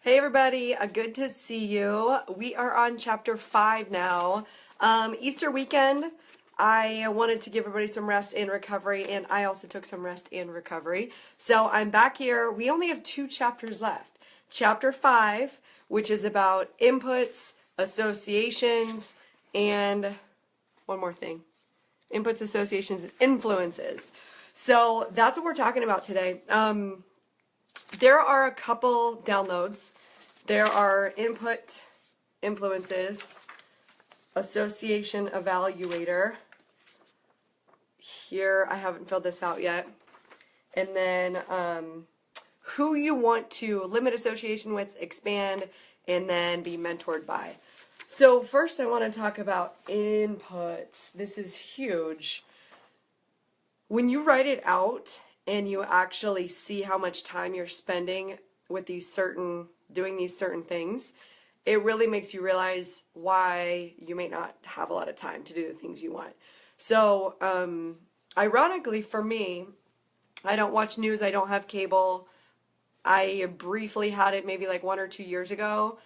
Hey everybody, good to see you. We are on chapter 5 now. Easter weekend, I wanted to give everybody some rest and recovery, and I also took some rest and recovery. So I'm back here. We only have 2 chapters left. Chapter 5, which is about inputs, associations, and one more thing. Inputs, associations, and influences. So that's what we're talking about today. There are a couple downloads. There are input, influences, association, evaluator. Here, I haven't filled this out yet. And then who you want to limit association with, expand, and then be mentored by. So first I want to talk about inputs. This is huge. When you write it out and you actually see how much time you're spending with doing these certain things, it really makes you realize why you may not have a lot of time to do the things you want. So, ironically for me, I don't watch news, I don't have cable. I briefly had it maybe like 1 or 2 years ago,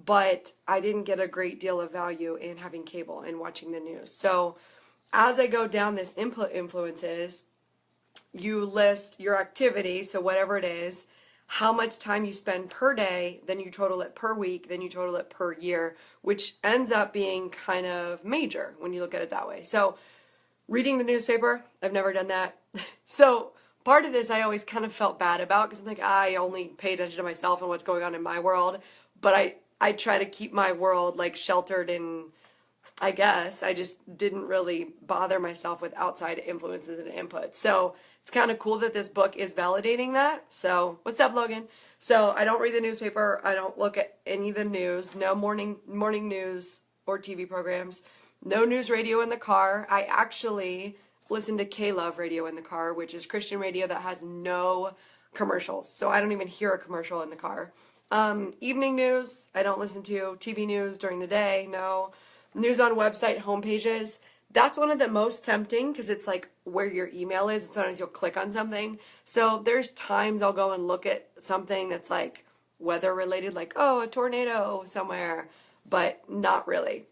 but I didn't get a great deal of value in having cable and watching the news. So, as I go down this input influences, you list your activity, so whatever it is, how much time you spend per day, then you total it per week, then you total it per year, which ends up being kind of major when you look at it that way. So reading the newspaper, I've never done that. So part of this I always kind of felt bad about because I'm like, I only pay attention to myself and what's going on in my world, but I try to keep my world like sheltered, and I guess I just didn't really bother myself with outside influences and inputs. So it's kind of cool that this book is validating that. So what's up, Logan? So I don't read the newspaper. I don't look at any of the news. No morning news or TV programs. No news radio in the car. I actually listen to K-Love radio in the car, which is Christian radio that has no commercials. So I don't even hear a commercial in the car. Evening news, I don't listen to. TV news during the day, no. News on website homepages. That's one of the most tempting because it's like where your email is, and sometimes you'll click on something. So there's times I'll go and look at something that's like weather related, like, oh, a tornado somewhere, but not really.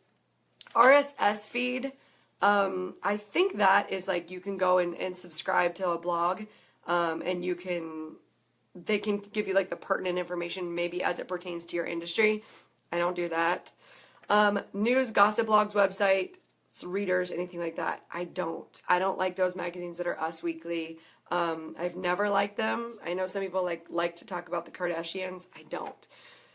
RSS feed, I think that is like you can go and subscribe to a blog, and they can give you like the pertinent information maybe as it pertains to your industry. I don't do that. News, gossip blogs, website, readers, anything like that. I don't like those magazines that are Us Weekly. I've never liked them. I know some people like to talk about the Kardashians. I don't.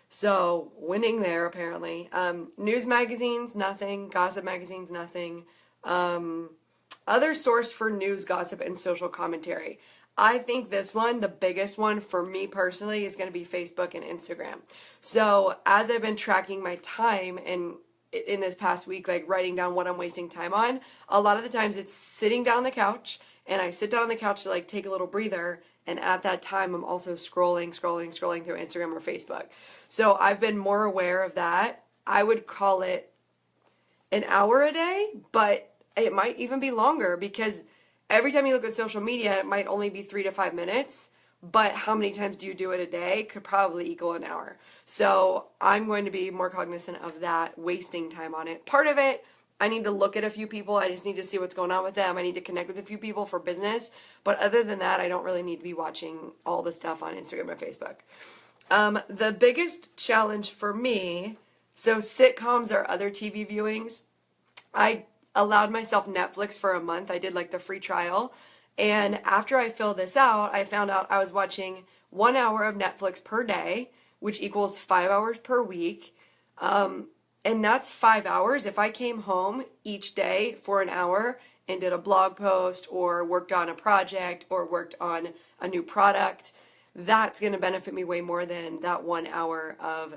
So winning there apparently. News magazines, nothing. Gossip magazines, nothing. Other source for news, gossip, and social commentary. I think this one, the biggest one for me personally, is going to be Facebook and Instagram. So as I've been tracking my time and in this past week, like writing down what I'm wasting time on, a lot of the times it's sitting down on the couch, and I sit down on the couch to like take a little breather, and at that time I'm also scrolling through Instagram or Facebook. So I've been more aware of that. I would call it an hour a day, but it might even be longer because every time you look at social media, it might only be 3 to 5 minutes, but how many times do you do it a day could probably equal an hour. So I'm going to be more cognizant of that, wasting time on it. Part of it, I need to look at a few people. I just need to see what's going on with them. I need to connect with a few people for business. But other than that, I don't really need to be watching all the stuff on Instagram and Facebook. The biggest challenge for me, so sitcoms or other TV viewings, I allowed myself Netflix for a month. I did like the free trial. And after I filled this out, I found out I was watching 1 hour of Netflix per day, which equals 5 hours per week. And that's 5 hours. If I came home each day for an hour and did a blog post or worked on a project or worked on a new product, that's going to benefit me way more than that 1 hour of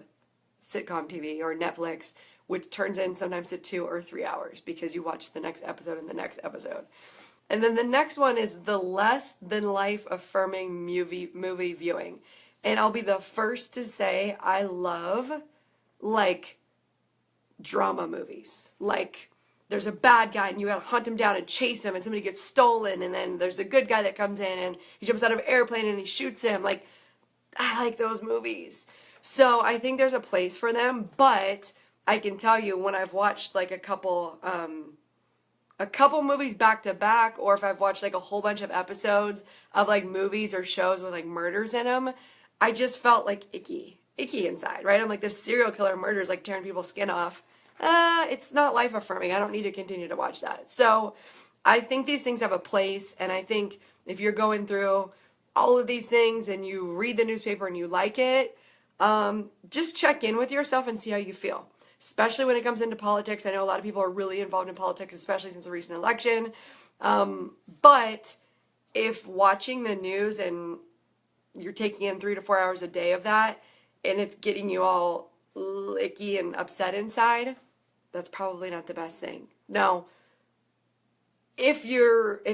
sitcom TV or Netflix, which turns in sometimes to 2 or 3 hours because you watch the next episode and the next episode. And then the next one is the less than life affirming movie viewing. And I'll be the first to say I love like drama movies. Like there's a bad guy and you gotta hunt him down and chase him, and somebody gets stolen, and then there's a good guy that comes in and he jumps out of an airplane and he shoots him. Like I like those movies. So I think there's a place for them, but I can tell you when I've watched like a couple movies back to back, or if I've watched like a whole bunch of episodes of like movies or shows with like murders in them, I just felt like icky inside, right? I'm like, this serial killer murders like tearing people's skin off. It's not life affirming. I don't need to continue to watch that. So I think these things have a place, and I think if you're going through all of these things and you read the newspaper and you like it, just check in with yourself and see how you feel. Especially when it comes into politics. I know a lot of people are really involved in politics, especially since the recent election. But if watching the news and you're taking in 3 to 4 hours a day of that, and it's getting you all icky and upset inside, that's probably not the best thing. Now, if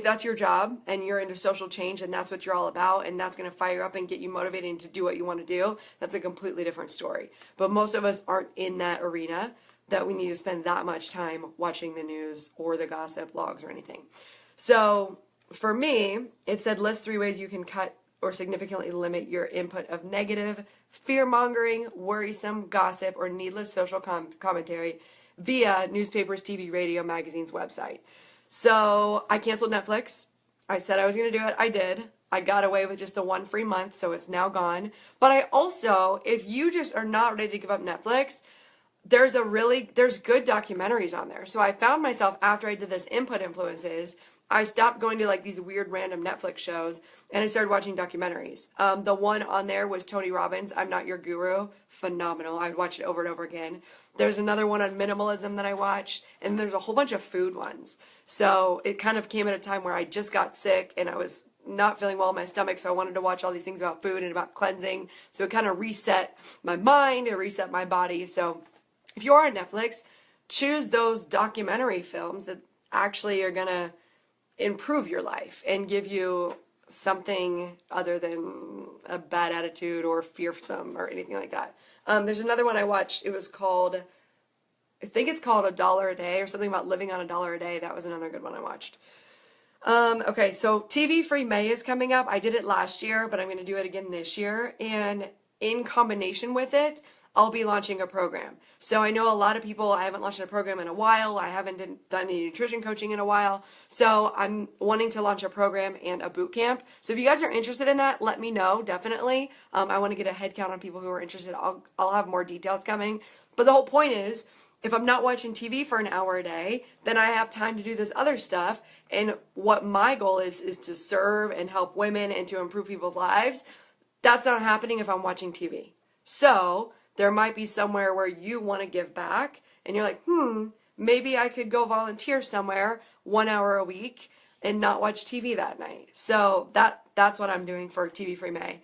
that's your job and you're into social change and that's what you're all about and that's going to fire up and get you motivated to do what you want to do, that's a completely different story. But most of us aren't in that arena that we need to spend that much time watching the news or the gossip blogs or anything. So for me, it said list 3 ways you can cut or significantly limit your input of negative, fear-mongering, worrisome gossip, or needless social commentary via newspapers, TV, radio, magazines, website. So I canceled Netflix. I said I was going to do it. I did. I got away with just the 1 free month, so it's now gone. But I also, if you just are not ready to give up Netflix, there's good documentaries on there. So I found myself, after I did this input influences, I stopped going to like these weird random Netflix shows and I started watching documentaries. The one on there was Tony Robbins, I'm Not Your Guru. Phenomenal. I'd watch it over and over again. There's another one on minimalism that I watched, and there's a whole bunch of food ones. So it kind of came at a time where I just got sick and I was not feeling well in my stomach, so I wanted to watch all these things about food and about cleansing. So it kind of reset my mind, it reset my body. So if you are on Netflix, choose those documentary films that actually are going to improve your life and give you something other than a bad attitude or fearsome or anything like that. There's another one I watched. It was called, I think it's called $1 a Day or something about living on $1 a day. That was another good one I watched. Okay, so TV Free May is coming up. I did it last year, but I'm going to do it again this year. And in combination with it, I'll be launching a program. So I know a lot of people, I haven't launched a program in a while. I haven't done any nutrition coaching in a while. So I'm wanting to launch a program and a boot camp. So if you guys are interested in that, let me know, definitely. I want to get a head count on people who are interested. I'll have more details coming. But the whole point is, if I'm not watching TV for an hour a day, then I have time to do this other stuff. And what my goal is to serve and help women and to improve people's lives. That's not happening if I'm watching TV. So there might be somewhere where you want to give back and you're like, maybe I could go volunteer somewhere 1 hour a week and not watch TV that night. So that's what I'm doing for TV Free May.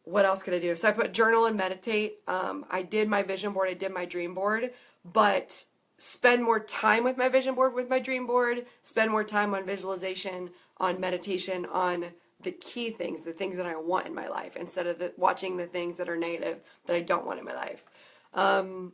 What else could I do? So I put journal and meditate. I did my vision board. I did my dream board, but spend more time with my vision board, with my dream board, spend more time on visualization, on meditation, on the key things, the things that I want in my life, instead of watching the things that are negative that I don't want in my life.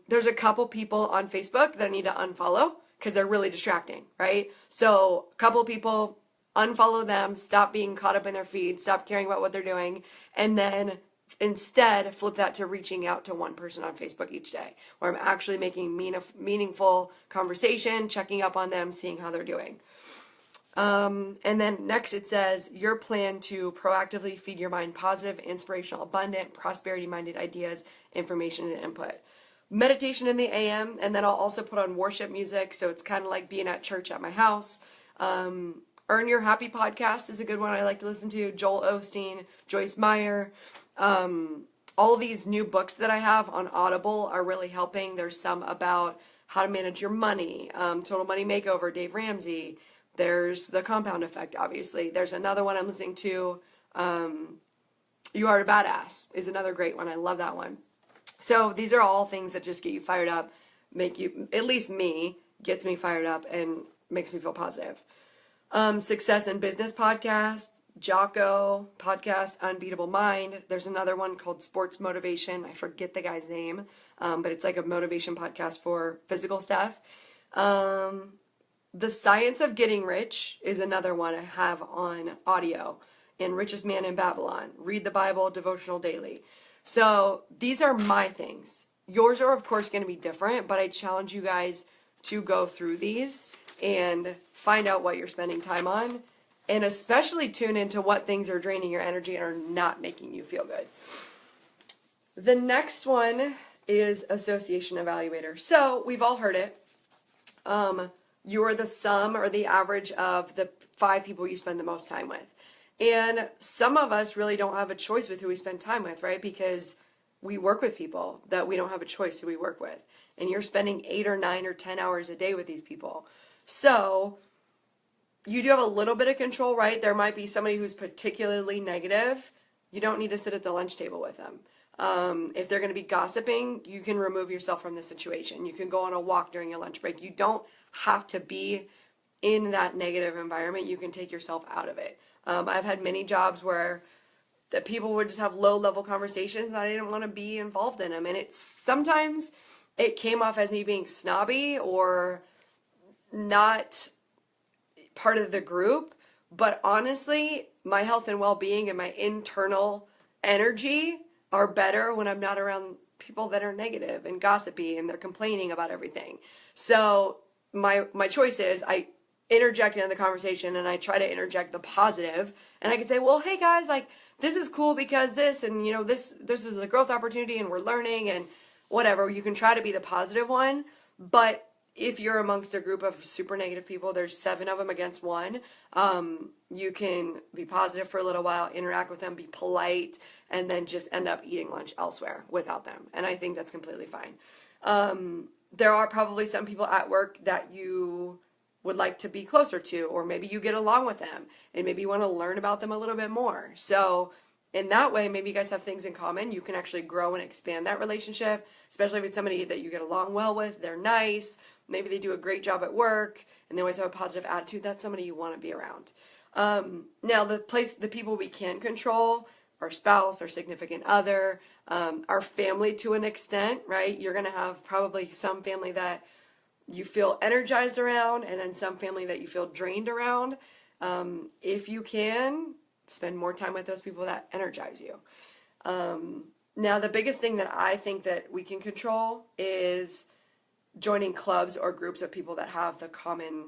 There's a couple people on Facebook that I need to unfollow because they're really distracting, right? So a couple people, unfollow them, stop being caught up in their feed, stop caring about what they're doing, and then instead flip that to reaching out to one person on Facebook each day, where I'm actually making meaningful conversation, checking up on them, seeing how they're doing. And then next it says, your plan to proactively feed your mind positive, inspirational, abundant, prosperity-minded ideas, information, and input. Meditation in the AM, and then I'll also put on worship music, so it's kind of like being at church at my house. Earn Your Happy podcast is a good one I like to listen to. Joel Osteen, Joyce Meyer. All these new books that I have on Audible are really helping. There's some about how to manage your money, Total Money Makeover, Dave Ramsey. There's The Compound Effect, obviously. There's another one I'm listening to, You Are a Badass is another great one. I love that one. So these are all things that just get you fired up, make you, at least me, gets me fired up and makes me feel positive. Success in Business podcast, Jocko podcast, Unbeatable Mind. There's another one called Sports Motivation. I forget the guy's name, but it's like a motivation podcast for physical stuff. The Science of Getting Rich is another one I have on audio. and richest man in Babylon. Read the Bible, devotional daily. So these are my things. Yours are, of course, going to be different, but I challenge you guys to go through these and find out what you're spending time on, and especially tune into what things are draining your energy and are not making you feel good. The next one is association evaluator. So we've all heard it. You're the sum or the average of the 5 people you spend the most time with. And some of us really don't have a choice with who we spend time with, right? Because we work with people that we don't have a choice who we work with. And you're spending 8 or 9 or 10 hours a day with these people. So you do have a little bit of control, right? There might be somebody who's particularly negative. You don't need to sit at the lunch table with them. If they're going to be gossiping, you can remove yourself from the situation. You can go on a walk during your lunch break. You don't have to be in that negative environment. You can take yourself out of it. I've had many jobs where the people would just have low-level conversations and I didn't want to be involved in them. And sometimes it came off as me being snobby or not part of the group. But honestly, my health and well-being and my internal energy are better when I'm not around people that are negative and gossipy and they're complaining about everything. So my choice is I interject into the conversation and I try to interject the positive, and I can say, well, hey guys, like this is cool because this, and you know, this is a growth opportunity and we're learning and whatever. You can try to be the positive one, but if you're amongst a group of super negative people, there's 7 of them against 1, you can be positive for a little while, interact with them, be polite, and then just end up eating lunch elsewhere without them. And I think that's completely fine. There are probably some people at work that you would like to be closer to, or maybe you get along with them, and maybe you want to learn about them a little bit more. So in that way, maybe you guys have things in common. You can actually grow and expand that relationship, especially if it's somebody that you get along well with, they're nice, maybe they do a great job at work, and they always have a positive attitude. That's somebody you want to be around. Now, the people we can control, our spouse, our significant other, our family to an extent, right? You're going to have probably some family that you feel energized around, and then some family that you feel drained around. If you can, spend more time with those people that energize you. Now, the biggest thing that I think that we can control is joining clubs or groups of people that have the common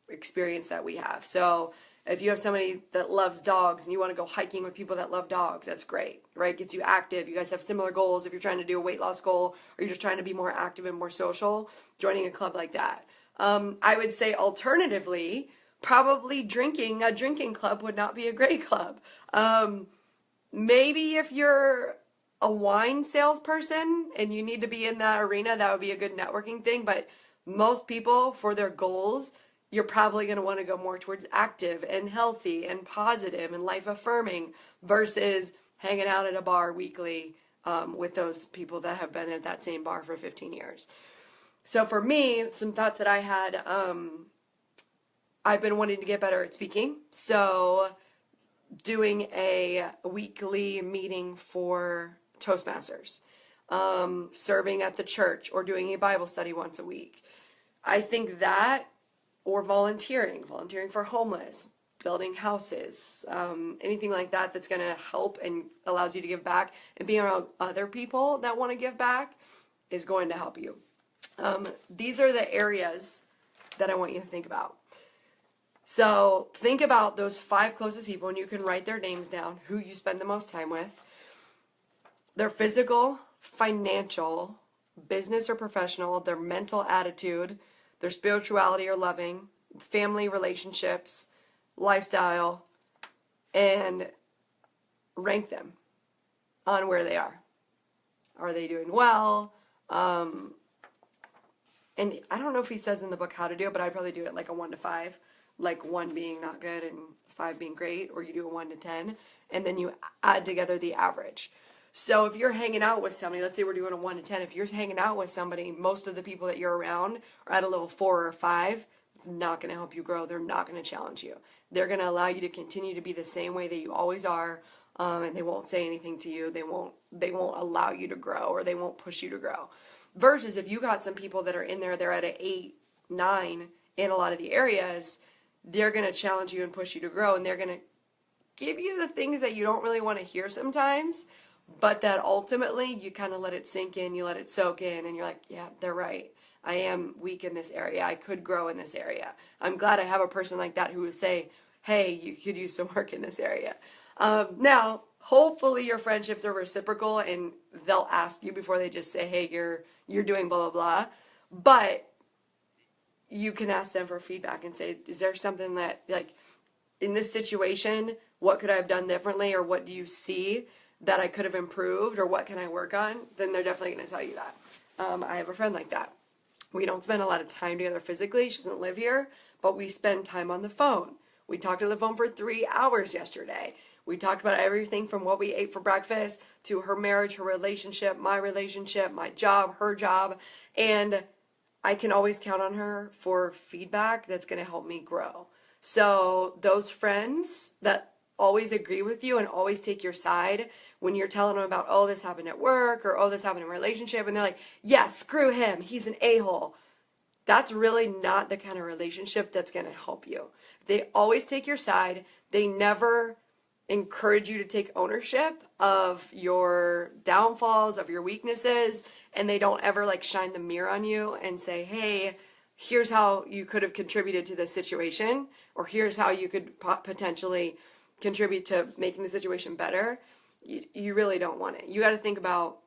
experience that we have. So if you have somebody that loves dogs and you want to go hiking with people that love dogs, that's great, right? Gets you active. You guys have similar goals. If you're trying to do a weight loss goal or you're just trying to be more active and more social, joining a club like that. I would say alternatively, probably a drinking club would not be a great club. Maybe if you're a wine salesperson and you need to be in that arena, that would be a good networking thing. But most people, for their goals, you're probably going to want to go more towards active and healthy and positive and life affirming versus hanging out at a bar weekly with those people that have been at that same bar for 15 years. So for me, some thoughts that I had, I've been wanting to get better at speaking. So doing a weekly meeting for Toastmasters, serving at the church, or doing a Bible study once a week. I think that, or volunteering for homeless, building houses, anything like that that's going to help and allows you to give back, and being around other people that want to give back is going to help you. These are the areas that I want you to think about. So think about those 5 closest people, and you can write their names down, who you spend the most time with. Their physical, financial, business or professional, their mental attitude, their spirituality or loving, family relationships, lifestyle, and rank them on where they are. Are they doing well? And I don't know if he says in the book how to do it, but I'd probably do it like a 1 to 5, like 1 being not good and 5 being great, or you do a 1 to 10, and then you add together the average. So if you're hanging out with somebody, let's say we're doing a 1 to 10, if you're hanging out with somebody, most of the people that you're around are at a level 4 or 5, it's not going to help you grow. They're not going to challenge you. They're going to allow you to continue to be the same way that you always are, and they won't say anything to you. They won't allow you to grow, or they won't push you to grow. Versus if you got some people that are in there, they're at an 8, 9 in a lot of the areas, they're going to challenge you and push you to grow, and they're going to give you the things that you don't really want to hear sometimes, but that ultimately you kind of let it sink in, you let it soak in, and you're like, yeah, they're right. I am weak in this area. I could grow in this area. I'm glad I have a person like that who would say, hey, you could use some work in this area. Now, hopefully your friendships are reciprocal and they'll ask you before they just say, hey, you're doing blah, blah, blah. But you can ask them for feedback and say, is there something that, like, in this situation, what could I have done differently, or what do you see that I could have improved, or what can I work on? Then they're definitely going to tell you that. I have a friend like that. We don't spend a lot of time together physically. She doesn't live here, but we spend time on the phone. We talked on the phone for 3 hours yesterday. We talked about everything from what we ate for breakfast to her marriage, her relationship, my job, her job. And I can always count on her for feedback that's going to help me grow. So those friends that always agree with you and always take your side when you're telling them about, oh, this happened at work, or oh, this happened in a relationship, and they're like, yeah, screw him, he's an a-hole. That's really not the kind of relationship that's going to help you. They always take your side. They never encourage you to take ownership of your downfalls, of your weaknesses, and they don't ever like shine the mirror on you and say, hey, here's how you could have contributed to this situation, or here's how you could potentially contribute to making the situation better. You really don't want it. You got to think about,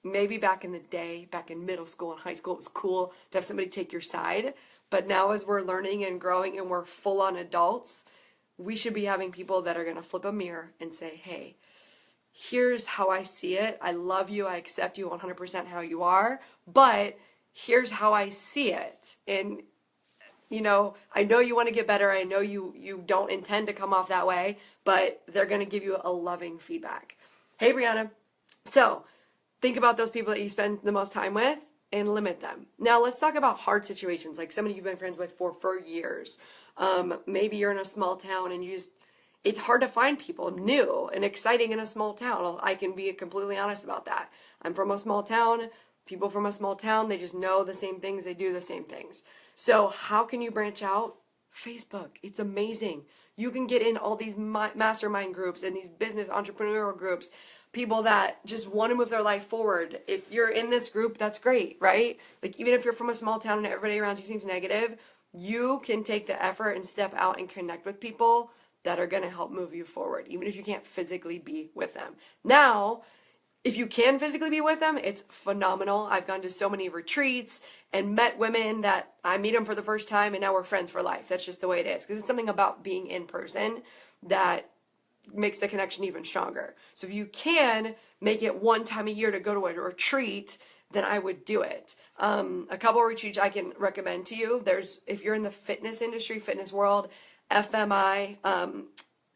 maybe back in the day, back in middle school and high school, it was cool to have somebody take your side. But now as we're learning and growing and we're full-on adults, we should be having people that are going to flip a mirror and say, hey, here's how I see it. I love you. I accept you 100% how you are. But here's how I see it. And, you know, I know you want to get better. I know you don't intend to come off that way, but they're going to give you a loving feedback. Hey, Brianna. So think about those people that you spend the most time with and limit them. Now let's talk about hard situations, like somebody you've been friends with for years. Maybe you're in a small town and it's hard to find people new and exciting in a small town. I can be completely honest about that. I'm from a small town. People from a small town, they just know the same things. They do the same things. So how can you branch out? Facebook. It's amazing. You can get in all these mastermind groups and these business entrepreneurial groups, people that just want to move their life forward. If you're in this group, that's great, right? Like, even if you're from a small town and everybody around you seems negative, you can take the effort and step out and connect with people that are going to help move you forward, even if you can't physically be with them. Now, if you can physically be with them, it's phenomenal. I've gone to so many retreats and met women that I meet them for the first time and now we're friends for life. That's just the way it is. Because it's something about being in person that makes the connection even stronger. So if you can make it one time a year to go to a retreat, then I would do it. A couple of retreats I can recommend to you. If you're in the fitness industry, fitness world, FMI,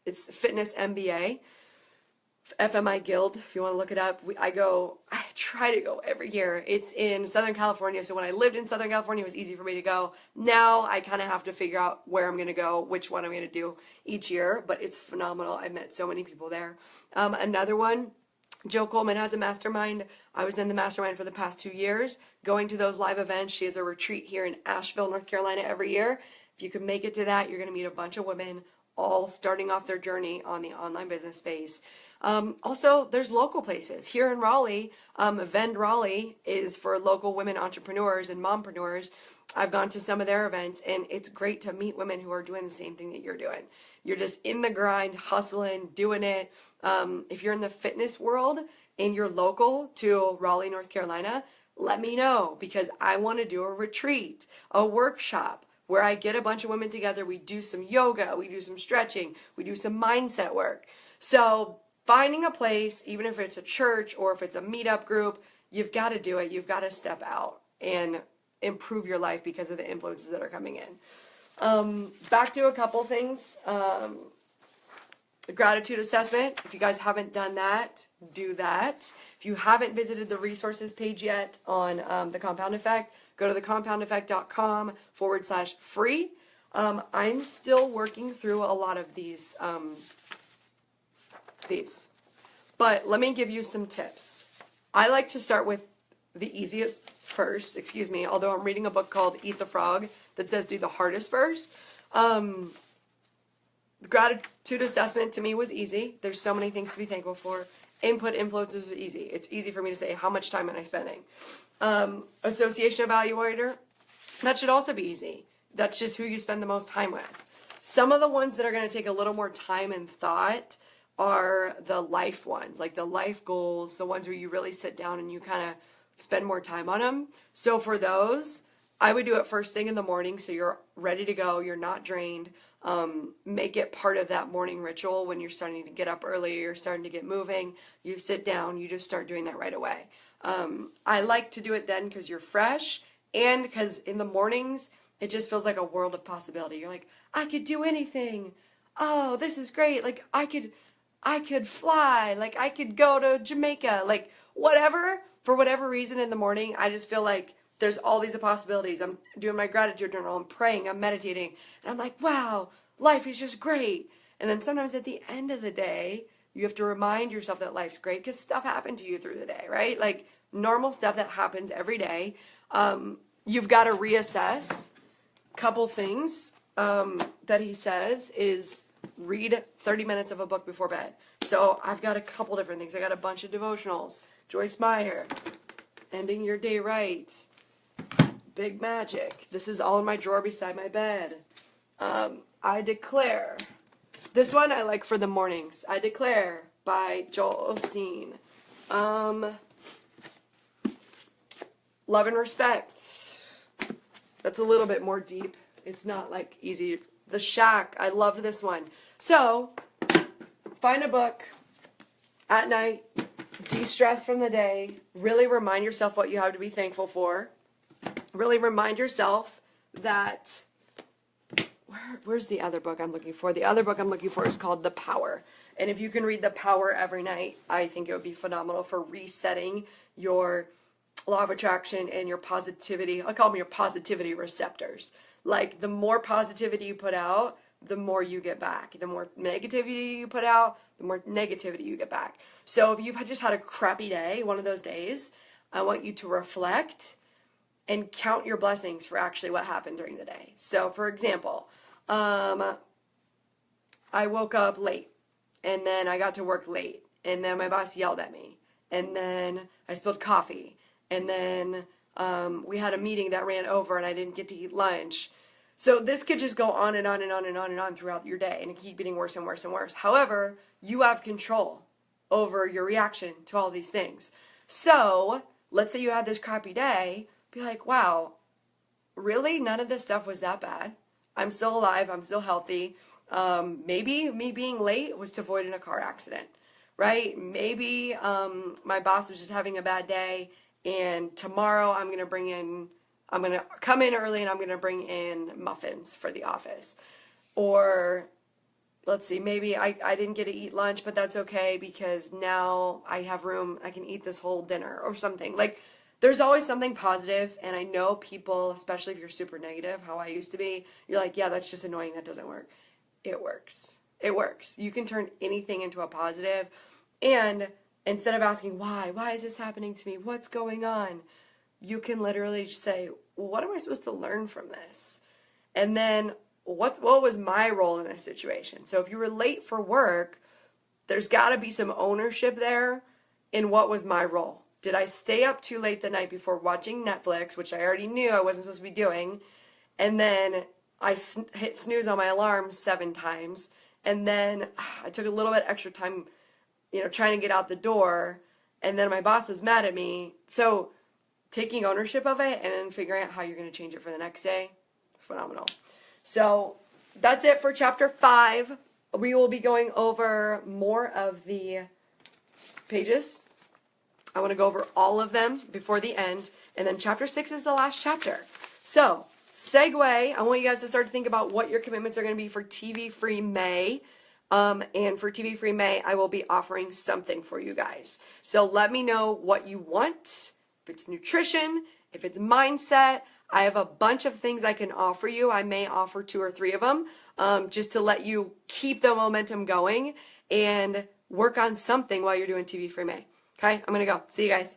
it's Fitness MBA. FMI Guild, if you want to look it up. I try to go every year. It's in Southern California, so when I lived in Southern California, it was easy for me to go. Now I kind of have to figure out where I'm going to go, which one I'm going to do each year, but it's phenomenal. I've met so many people there. Another one, Jill Coleman has a mastermind. I was in the mastermind for the past 2 years, going to those live events. She has a retreat here in Asheville, North Carolina every year. If you can make it to that, you're going to meet a bunch of women all starting off their journey on the online business space. Also, there's local places. Here in Raleigh, Vend Raleigh is for local women entrepreneurs and mompreneurs. I've gone to some of their events, and it's great to meet women who are doing the same thing that you're doing. You're just in the grind, hustling, doing it. If you're in the fitness world and you're local to Raleigh, North Carolina, let me know, because I want to do a retreat, a workshop, where I get a bunch of women together. We do some yoga, we do some stretching, we do some mindset work. So finding a place, even if it's a church or if it's a meetup group, you've got to do it. You've got to step out and improve your life because of the influences that are coming in. Back to a couple things. The gratitude assessment. If you guys haven't done that, do that. If you haven't visited the resources page yet on the Compound Effect, go to thecompoundeffect.com/free. I'm still working through a lot of these. But let me give you some tips. I like to start with the easiest first, although I'm reading a book called Eat the Frog that says do the hardest first. The gratitude assessment to me was easy. There's so many things to be thankful for. Input influences was easy. It's easy for me to say, how much time am I spending? Association evaluator, that should also be easy. That's just who you spend the most time with. Some of the ones that are going to take a little more time and thought are the life ones, like the life goals, the ones where you really sit down and you kind of spend more time on them. So for those, I would do it first thing in the morning so you're ready to go, you're not drained. Make it part of that morning ritual when you're starting to get up early, you're starting to get moving, you sit down, you just start doing that right away. I like to do it then because you're fresh, and because in the mornings, it just feels like a world of possibility. You're like, I could do anything. Oh, this is great. Like, I could fly. Like, I could go to Jamaica. Like, whatever. For whatever reason in the morning, I just feel like there's all these possibilities. I'm doing my gratitude journal. I'm praying. I'm meditating. And I'm like, wow, life is just great. And then sometimes at the end of the day, you have to remind yourself that life's great because stuff happened to you through the day, right? Like, normal stuff that happens every day. You've got to reassess. Couple things that he says is read 30 minutes of a book before bed. So I've got a couple different things. I got a bunch of devotionals. Joyce Meyer, Ending Your Day Right, Big Magic. This is all in my drawer beside my bed. I Declare. This one I like for the mornings. I Declare by Joel Osteen. Love and Respect. That's a little bit more deep. It's not like easy. The Shack. I loved this one. So, find a book at night. De-stress from the day. Really remind yourself what you have to be thankful for. Really remind yourself that... Where's the other book I'm looking for? The other book I'm looking for is called The Power. And if you can read The Power every night, I think it would be phenomenal for resetting your law of attraction and your positivity. I call them your positivity receptors. Like, the more positivity you put out, the more you get back. The more negativity you put out, the more negativity you get back. So if you've just had a crappy day, one of those days, I want you to reflect and count your blessings for actually what happened during the day. So, for example, I woke up late, and then I got to work late, and then my boss yelled at me, and then I spilled coffee, and then we had a meeting that ran over, and I didn't get to eat lunch. So this could just go on and on and on and on and on throughout your day, and it keep getting worse and worse and worse. However, you have control over your reaction to all these things. So let's say you had this crappy day, be like, wow, really? None of this stuff was that bad. I'm still alive. I'm still healthy. Maybe me being late was to avoid a car accident, right? Maybe my boss was just having a bad day, and tomorrow I'm going to come in early and I'm going to bring in muffins for the office. Or, let's see, maybe I didn't get to eat lunch, but that's okay because now I have room. I can eat this whole dinner or something. Like, there's always something positive, and I know people, especially if you're super negative, how I used to be, you're like, yeah, that's just annoying. That doesn't work. It works. It works. You can turn anything into a positive, and instead of asking why is this happening to me? What's going on? You can literally just say, what am I supposed to learn from this? And then what was my role in this situation? So if you were late for work, there's got to be some ownership there in what was my role. Did I stay up too late the night before watching Netflix, which I already knew I wasn't supposed to be doing, and then I hit snooze on my alarm 7 times, and then I took a little bit extra time, trying to get out the door, and then my boss was mad at me. So taking ownership of it and then figuring out how you're going to change it for the next day, phenomenal. So that's it for chapter 5. We will be going over more of the pages. I want to go over all of them before the end. And then chapter 6 is the last chapter. So, segue, I want you guys to start to think about what your commitments are going to be for TV-free May. And for TV-free May, I will be offering something for you guys. So let me know what you want. If it's nutrition, if it's mindset, I have a bunch of things I can offer you. I may offer 2 or 3 of them just to let you keep the momentum going and work on something while you're doing TV-free May. Okay, I'm going to go. See you guys.